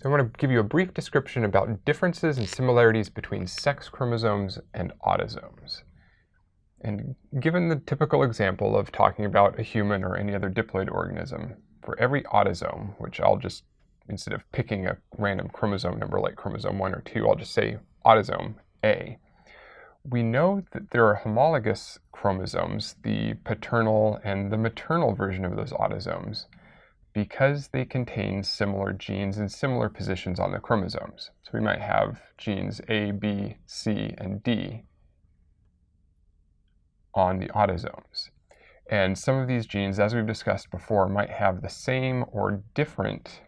So I want to give you a brief description about differences and similarities between sex chromosomes and autosomes. And given the typical example of talking about a human or any other diploid organism, for every autosome, which I'll just, instead of picking a random chromosome number like chromosome 1 or 2, I'll just say autosome A. We know that there are homologous chromosomes, the paternal and the maternal version of those autosomes, because they contain similar genes in similar positions on the chromosomes. So we might have genes A, B, C, and D on the autosomes. And some of these genes, as we've discussed before, might have the same or different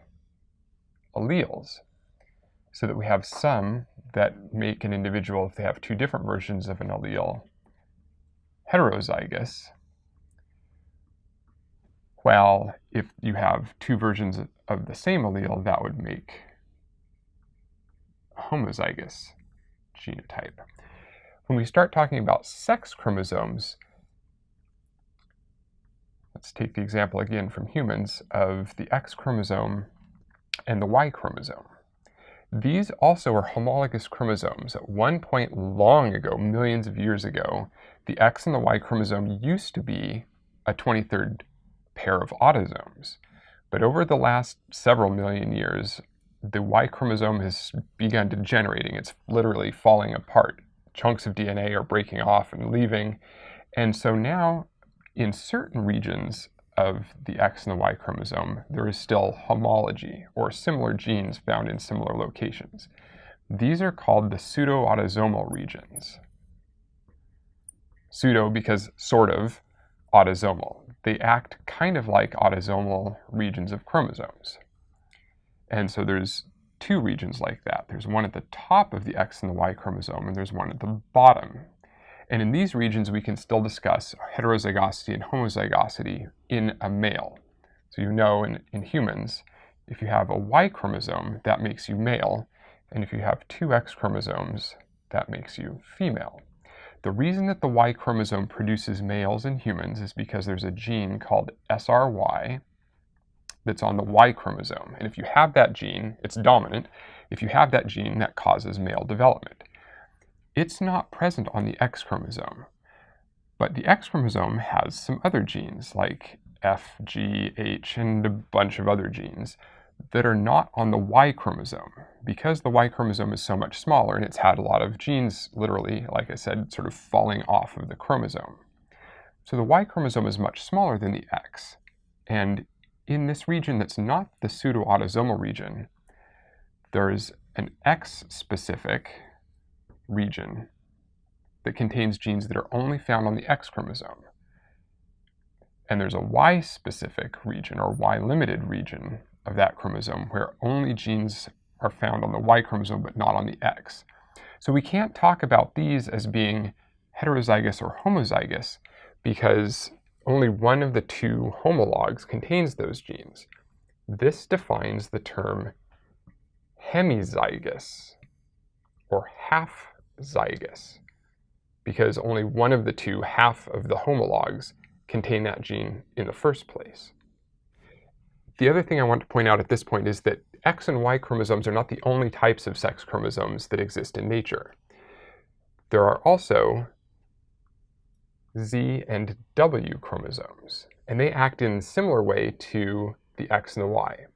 alleles, so that we have some that make an individual, if they have two different versions of an allele, heterozygous, while if you have two versions of the same allele, that would make a homozygous genotype. When we start talking about sex chromosomes, let's take the example again from humans of the X chromosome and the Y chromosome. These also are homologous chromosomes. At one point long ago, millions of years ago, the X and the Y chromosome used to be a 23rd pair of autosomes. But over the last several million years, the Y chromosome has begun degenerating. It's literally falling apart. Chunks of DNA are breaking off and leaving. And so now, in certain regions of the X and the Y chromosome, there is still homology, or similar genes found in similar locations. These are called the pseudoautosomal regions. Pseudo because sort of, autosomal. They act kind of like autosomal regions of chromosomes. And so there's two regions like that. There's one at the top of the X and the Y chromosome, and there's one at the bottom. And in these regions, we can still discuss heterozygosity and homozygosity in a male. So you know in humans, if you have a Y chromosome, that makes you male. And if you have two X chromosomes, that makes you female. The reason that the Y chromosome produces males in humans is because there's a gene called SRY that's on the Y chromosome. And if you have that gene, it's dominant. If you have that gene, that causes male development. It's not present on the X chromosome, but the X chromosome has some other genes like F, G, H, and a bunch of other genes that are not on the Y chromosome. Because the Y chromosome is so much smaller and it's had a lot of genes, literally, like I said, sort of falling off of the chromosome. So the Y chromosome is much smaller than the X. And in this region that's not the pseudoautosomal region, there's an X-specific region that contains genes that are only found on the X chromosome. And there's a Y-specific region, or Y-limited region of that chromosome, where only genes are found on the Y chromosome but not on the X. So we can't talk about these as being heterozygous or homozygous because only one of the two homologs contains those genes. This defines the term hemizygous, or half-zygous, because only one of the two, half of the homologs, contain that gene in the first place. The other thing I want to point out at this point is that X and Y chromosomes are not the only types of sex chromosomes that exist in nature. There are also Z and W chromosomes, and they act in a similar way to the X and the Y.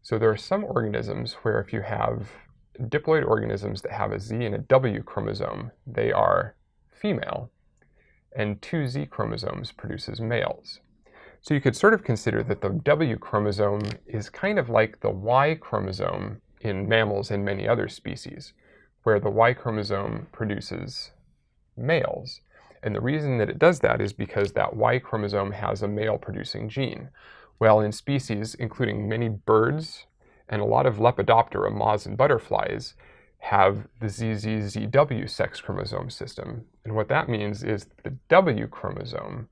So there are some organisms where if you have diploid organisms that have a Z and a W chromosome, they are female, and two Z chromosomes produces males. So you could sort of consider that the W chromosome is kind of like the Y chromosome in mammals and many other species, where the Y chromosome produces males. And the reason that it does that is because that Y chromosome has a male-producing gene. Well, in species, including many birds and a lot of Lepidoptera, moths and butterflies, have the ZZ-ZW sex chromosome system. And what that means is the W chromosome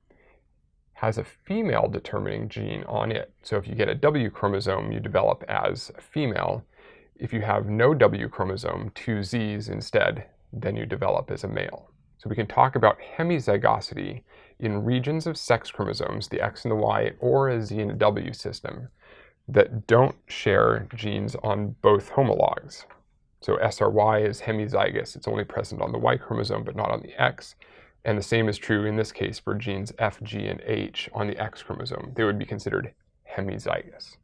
has a female determining gene on it. So if you get a W chromosome, you develop as a female. If you have no W chromosome, two Zs instead, then you develop as a male. So we can talk about hemizygosity in regions of sex chromosomes, the X and the Y, or a Z and a W system, that don't share genes on both homologs. So SRY is hemizygous. It's only present on the Y chromosome, but not on the X. And the same is true in this case for genes F, G, and H on the X chromosome. They would be considered hemizygous.